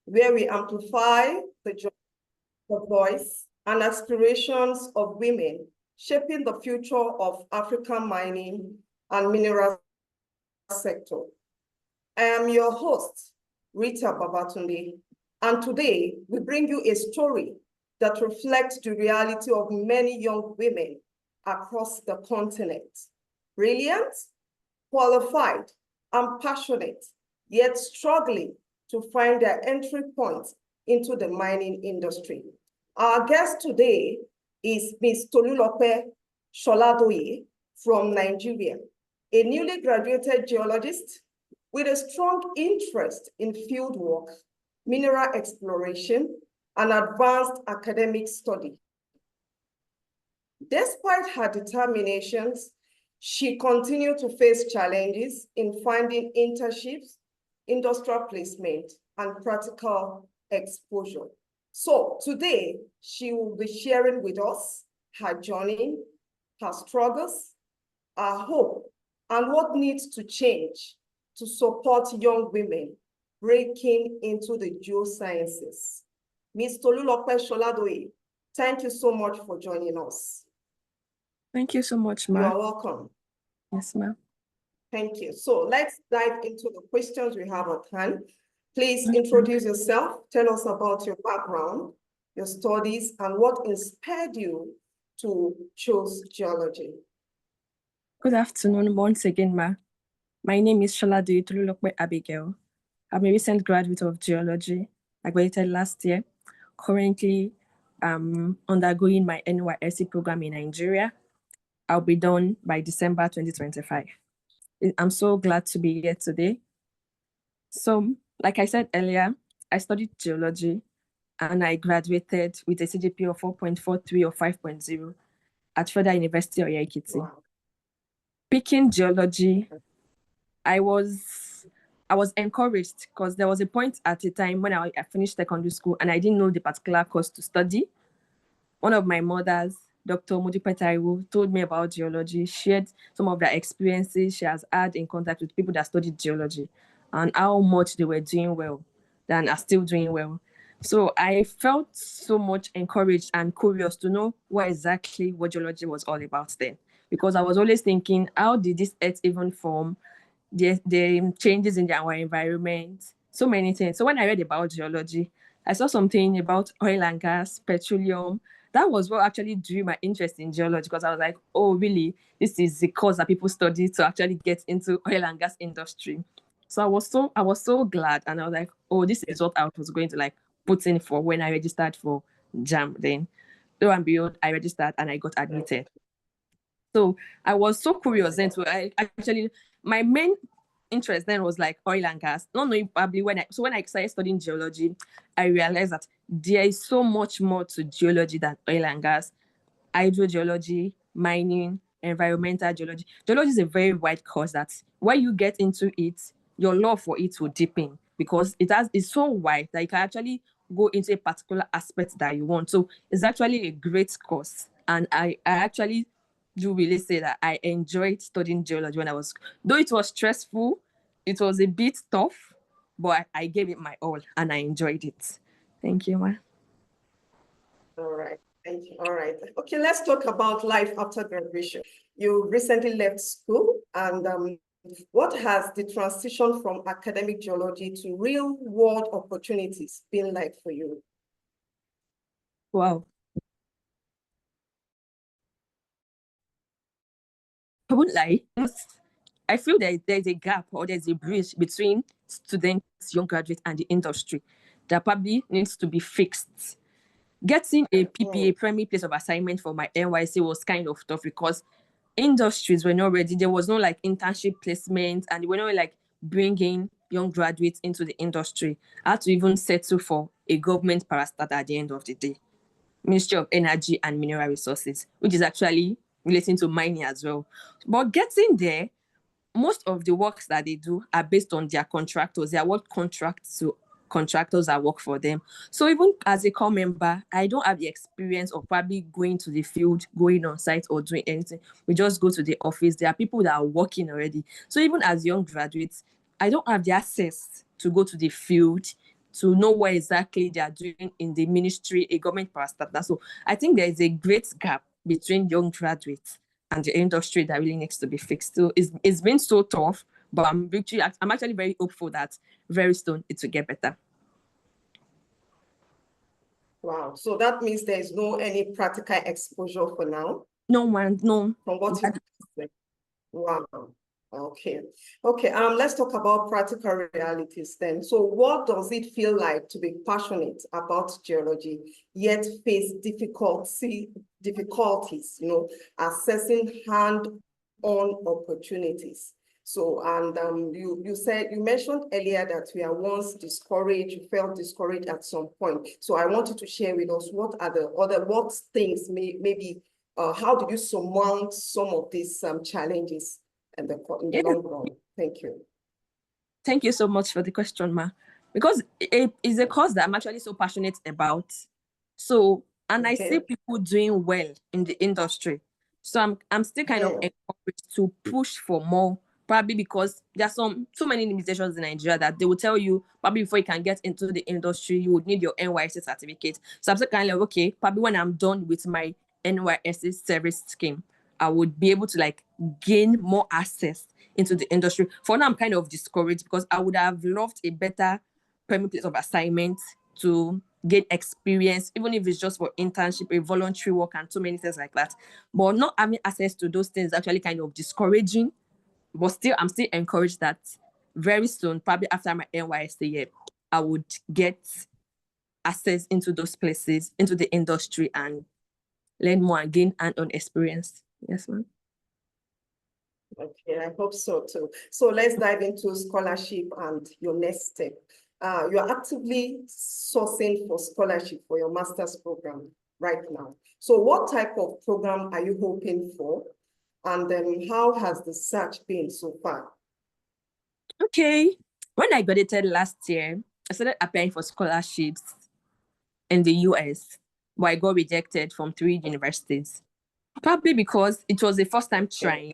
where we amplify the voice and aspirations of women shaping the future of African mining and mineral sector. I am your host, Rita Babatunde, and today we bring you a story that reflects the reality of many young women across the continent. Brilliant, qualified, and passionate, yet struggling to find their entry point into the mining industry. Our guest today is Ms. Tolulope Soladoye from Nigeria, a newly graduated geologist with a strong interest in fieldwork, mineral exploration, and advanced academic study. Despite her determinations, she continued to face challenges in finding internships, industrial placement, and practical exposure. So today, she will be sharing with us her journey, her struggles, her hope, and what needs to change to support young women breaking into the geosciences. Ms. Tolulope Soladoye, thank you so much for joining us. Thank you so much, ma'am. You are welcome. Yes, ma'am. Thank you. So let's dive into the questions we have at hand. Please introduce yourself, tell us about your background, your studies, and what inspired you to choose geology. Good afternoon once again, ma. My name is Soladoye Tolulope Abigail. I'm a recent graduate of geology. I graduated last year. Currently, I'm undergoing my NYSC program in Nigeria. I'll be done by December 2025. I'm so glad to be here today. So, like I said earlier, I studied geology and I graduated with a CGPA of 4.43 or 5.0 at Federal University of Ekiti. Wow. Picking geology, I was encouraged because there was a point at a time when I finished secondary school and I didn't know the particular course to study. One of my mothers, Dr. Modupe Taiwo, told me about geology, shared some of the experiences she has had in contact with people that studied geology and how much they were doing well and are still doing well. So I felt so much encouraged and curious to know what geology was all about then. Because I was always thinking, how did this earth even form? The changes in our environment, so many things. So when I read about geology, I saw something about oil and gas, petroleum. That was what actually drew my interest in geology because I was like, oh, really? This is the course that people study to actually get into oil and gas industry. So I was so glad, and I was like, oh, this is what I was going to like put in for when I registered for JAM. Then, lo and behold, I registered and I got admitted. So I was so curious then. So my main interest then was like oil and gas. Not knowing probably when I started studying geology, I realized that there is so much more to geology than oil and gas. Hydrogeology, mining, environmental geology. Geology is a very wide course that when you get into it, your love for it will deepen because it's so wide that you can actually go into a particular aspect that you want. So it's actually a great course. And I actually do really say that I enjoyed studying geology when though it was stressful, it was a bit tough, but I gave it my all and I enjoyed it. Thank you, ma. All right. Thank you. All right. Okay, let's talk about life after graduation. You recently left school, and what has the transition from academic geology to real-world opportunities been like for you? Wow. I won't lie. I feel that there's a gap or there's a bridge between students, young graduates, and the industry that probably needs to be fixed. Getting a PPA, primary place of assignment for my NYC was kind of tough because industries were not ready. There was no like internship placement and they were not like bringing young graduates into the industry. I had to even settle for a government parastat at the end of the day. Ministry of Energy and Mineral Resources, which is actually relating to mining as well. But getting there, most of the works that they do are based on their contractors. They are what contracts to contractors that work for them. So even as a core member, I don't have the experience of probably going to the field, going on site or doing anything. We just go to the office. There are people that are working already. So even as young graduates, I don't have the access to go to the field to know what exactly they are doing in the ministry, a government parastatal. So I think there is a great gap between young graduates and the industry that really needs to be fixed. So it's been so tough, but I'm actually very hopeful that very soon it will get better. Wow. So that means there is no any practical exposure for now? No one, no. From what you said. Wow. Okay. Okay. Let's talk about practical realities then. So what does it feel like to be passionate about geology, yet face difficulties, assessing hand-on opportunities? So, and you mentioned earlier that we are once discouraged, you felt discouraged at some point. So I wanted to share with us what are what things maybe how do you surmount some of these challenges in the long run? Thank you. Thank you so much for the question, Ma. Because it is a cause that I'm actually so passionate about. So, and I see people doing well in the industry. So I'm still kind of encouraged to push for more, probably because there are so many limitations in Nigeria that they will tell you probably before you can get into the industry, you would need your NYSC certificate. So I'm still kind of like, okay, probably when I'm done with my NYSC service scheme, I would be able to like gain more access into the industry. For now, I'm kind of discouraged because I would have loved a better permanent place of assignment to get experience, even if it's just for internship, a voluntary work, and so many things like that. But not having access to those things is actually kind of discouraging. But still, I'm still encouraged that very soon, probably after my NYSC year, I would get access into those places, into the industry, and learn more and gain hand-on experience. Yes, ma'am. Okay, I hope so too. So let's dive into scholarship and your next step. You're actively sourcing for scholarship for your master's program right now. So what type of program are you hoping for? And then how has the search been so far? Okay. When I graduated last year, I started applying for scholarships in the US, but I got rejected from 3 universities. Probably because it was the first time trying.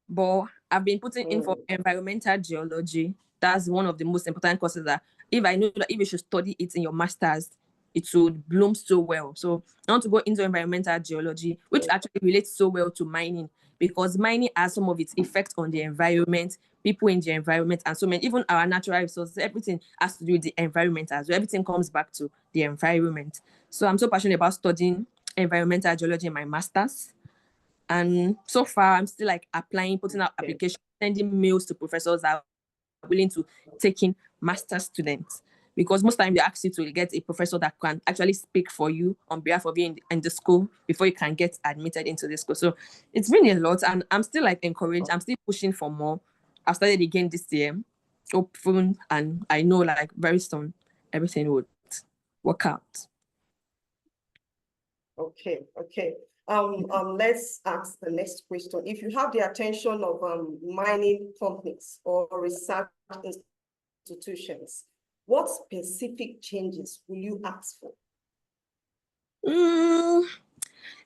But I've been putting in for environmental geology. That's one of the most important courses that if I know that if you should study it in your master's, it would bloom so well. So I want to go into environmental geology, which actually relates so well to mining, because mining has some of its effect on the environment, people in the environment, and so many, even our natural resources, everything has to do with the environment as well. Everything comes back to the environment. So I'm so passionate about studying environmental geology in my master's. And so far, I'm still like applying, putting out applications, sending mails to professors that are willing to take in master students. Because most times they ask you to get a professor that can actually speak for you on behalf of you in the school before you can get admitted into the school. So it's been a lot, and I'm still like encouraged. I'm still pushing for more. I've started again this year, hopeful, and I know like very soon everything would work out. Okay. Let's ask the next question. If you have the attention of mining companies or research institutions, what specific changes will you ask for?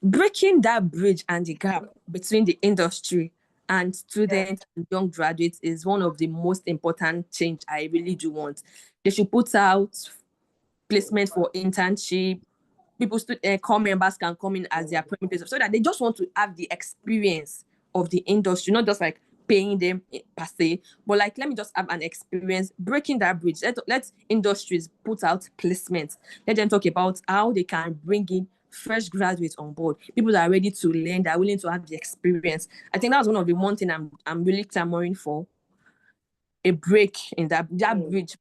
Breaking that bridge and the gap between the industry and students and young graduates is one of the most important change I really do want. They should put out placement for internship. Core members can come in as their permanent so that they just want to have the experience of the industry, not just like paying them per se, but like let me just have an experience breaking that bridge. Let industries put out placements. Let them talk about how they can bring in fresh graduates on board, people that are ready to learn, that are willing to have the experience. I think that's one of the one thing I'm really clamoring for. A break in that bridge.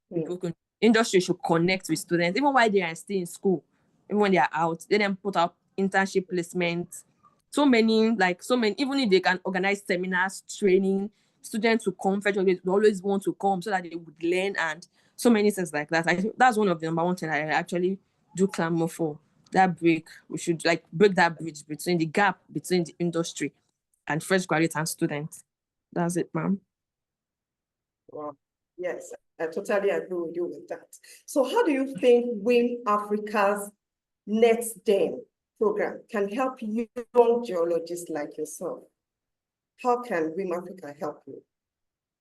Industry should connect with students, even while they are still in school, even when they are out. Let them put out internship placements. So many, even if they can organize seminars, training, students who come, they always want to come so that they would learn, and so many things like that. I think that's one of the number one thing I actually do clamor for. That break. We should like break that bridge between the gap between the industry and fresh graduates and students. That's it, ma'am. Wow. Yes, I totally agree with you with that. So how do you think WiM-Africa's NextGen program can help young geologists like yourself? How can WiM-Africa help you?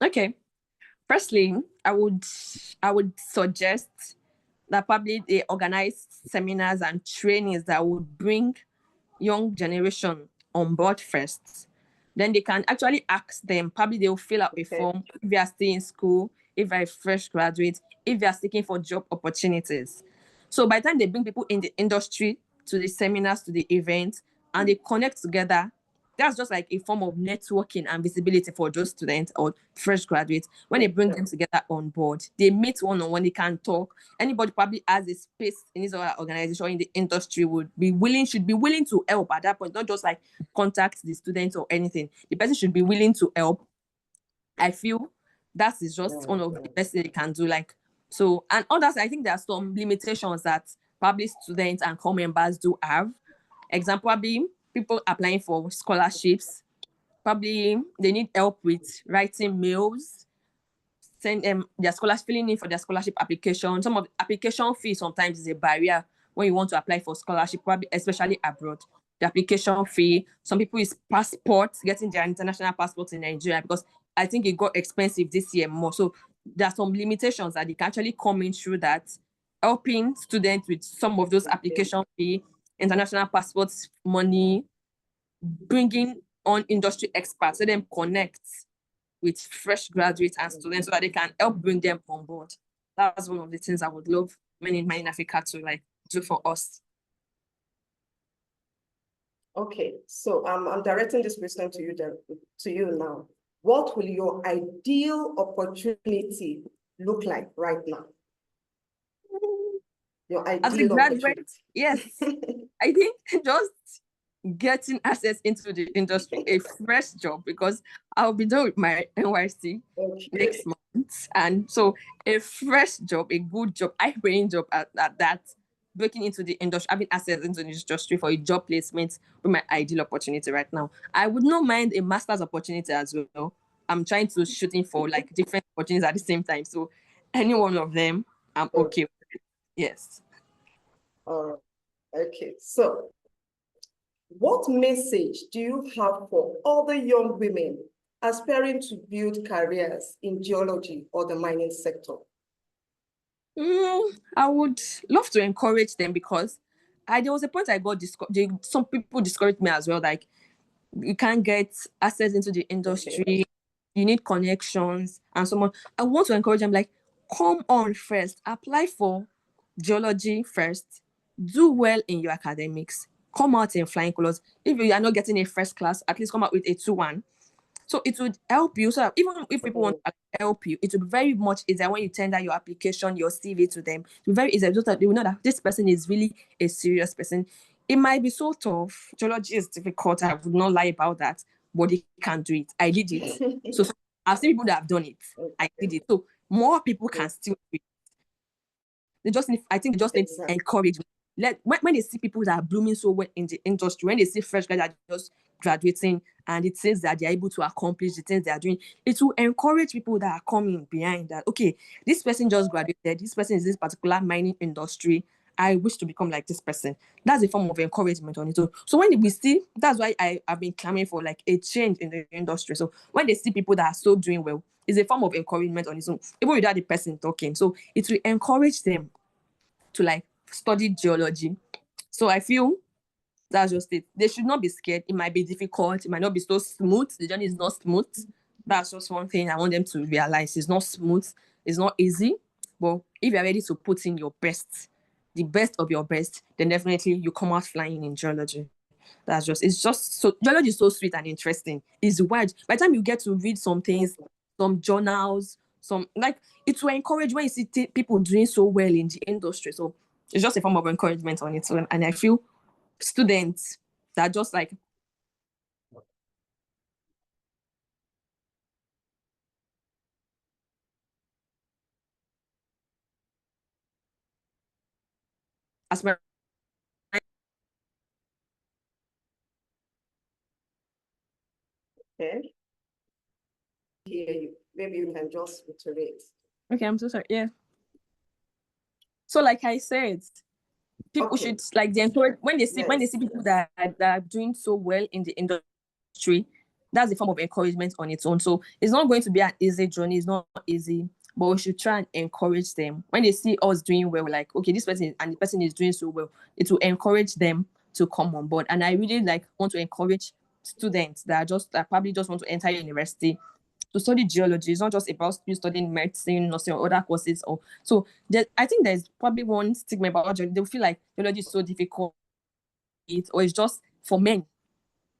Okay. Firstly, I would suggest that probably they organize seminars and trainings that would bring young generation on board first. Then they can actually ask them, probably they'll fill out a form if they are still in school, if they're a fresh graduate, if they are seeking for job opportunities. So by the time they bring people in the industry to the seminars, to the events, and they connect together, that's just like a form of networking and visibility for those students or fresh graduates. When they bring them together on board, they meet one-on-one, they can talk. Anybody probably has a space in his other organization in the industry should be willing to help at that point, not just like contact the students or anything. The person should be willing to help. I feel that is just one of the best things they can do. So, and others, I think there are some limitations that probably students and core members do have. Example, probably people applying for scholarships, probably they need help with writing mails, send their scholars filling in for their scholarship application. Some of the application fees sometimes is a barrier when you want to apply for scholarship, probably especially abroad. The application fee, some people is passports, getting their international passports in Nigeria, because I think it got expensive this year more. So there are some limitations that they can actually come in through that, helping students with some of those application fee, international passports money, bringing on industry experts, let them connect with fresh graduates and students so that they can help bring them on board. That's one of the things I would love Men in Africa to do for us. Okay, so I'm directing this question to you now. What will your ideal opportunity look like right now? Your ideal opportunity. Yes. I think just getting access into the industry, a fresh job, because I'll be done with my NYC next month. And so a fresh job, a good job, high-paying job at that, breaking into the industry, having access into the industry for a job placement with my ideal opportunity right now. I would not mind a master's opportunity as well. I'm trying to shooting for different opportunities at the same time. So any one of them, I'm okay with it. Yes. Okay, so what message do you have for other young women aspiring to build careers in geology or the mining sector? I would love to encourage them, because there was a point I got some people discouraged me as well, like you can't get access into the industry, you need connections and so on. I want to encourage them, like, come on first, apply for geology first, do well in your academics, come out in flying colors. If you are not getting a first class, at least come out with a 2-1. So it would help you. So even if people want to help you, it will be very much easier when you tender your application, your CV to them. It will be very easy, so that they will know that this person is really a serious person. It might be so tough. Geology is difficult. I would not lie about that, but they can do it. I did it. So I've seen people that have done it. I did it. So more people can still do it. They just need encouragement. When they see people that are blooming so well in the industry, when they see fresh guys that are just graduating and it says that they're able to accomplish the things they are doing, it will encourage people that are coming behind that, okay, this person just graduated, this person is this particular mining industry, I wish to become like this person. That's a form of encouragement on it. So when we see, that's why I've been clamoring for a change in the industry. So when they see people that are still doing well, it's a form of encouragement on its own, even without the person talking. So it will encourage them to study geology. So I feel that's just it. They should not be scared. It might be difficult. It might not be so smooth. The journey is not smooth. That's just one thing I want them to realize. It's not smooth. It's not easy. But if you're ready to put in your best, the best of your best, then definitely you come out flying in geology. It's just so, geology is so sweet and interesting. It's wide. By the time you get to read some things, some journals, it will encourage when you see people doing so well in the industry. So it's just a form of encouragement on its own. And I feel students that just aspire. Okay. Hear you. Maybe you can just reiterate. Okay, I'm so sorry. Yeah. So like I said, people should they encourage when they see people that are doing so well in the industry. that's a form of encouragement on its own. So it's not going to be an easy journey. It's not easy, but we should try and encourage them. When they see us doing well, like, okay, this person and the person is doing so well, it will encourage them to come on board. And I really want to encourage students that probably just want to enter university to study geology. It's not just about you studying medicine, nursing, or other courses. I think there's probably one stigma about geology. They'll feel like geology is so difficult, or it's just for men.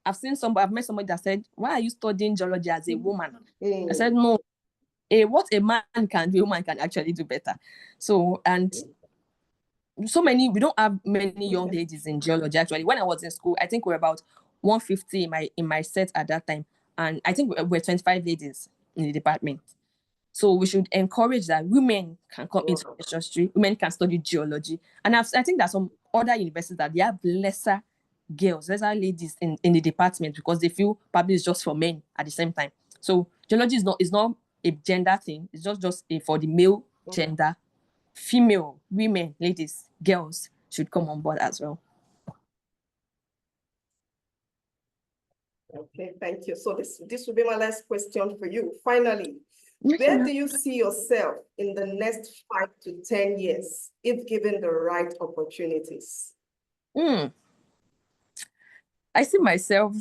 I've met somebody that said, "Why are you studying geology as a woman?" I said, "No, what a man can do, a woman can actually do better." So, and we don't have many young ladies in geology. Actually, when I was in school, I think we were about 150 in my set at that time, and I think we're 25 ladies in the department. So we should encourage that women can come into the industry, women can study geology. And I think there's some other universities that they have lesser ladies in the department, because they feel probably it's just for men at the same time. So geology is not a gender thing. It's just for the male gender. Female, women, ladies, girls should come on board as well. Okay, thank you. So this will be my last question for you. Finally, where do you see yourself in the next 5 to 10 years, if given the right opportunities? I see myself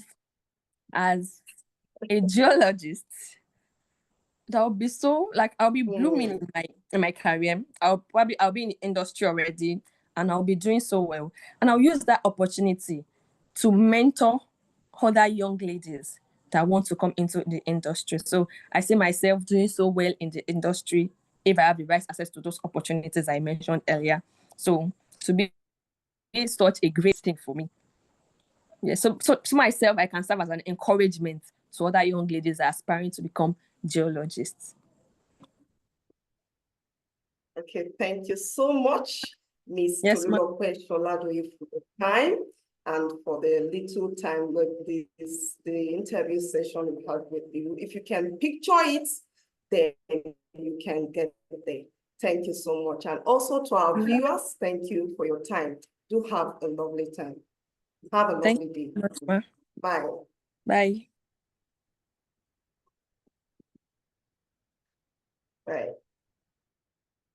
as a geologist. I'll be blooming in my career. I'll be in the industry already, and I'll be doing so well. And I'll use that opportunity to mentor other young ladies that want to come into the industry. So I see myself doing so well in the industry if I have the right access to those opportunities I mentioned earlier. So to be such a great thing for me. Yeah, so to myself, I can serve as an encouragement to other young ladies aspiring to become geologists. Okay, thank you so much, Ms. Yes, Soladoye, for the time and for the little time with the interview session we had with you. If you can picture it, then you can get there. Thank you so much. And also to our viewers, thank you for your time. Do have a lovely time. Have a lovely day. Much, Bye. Bye. Bye.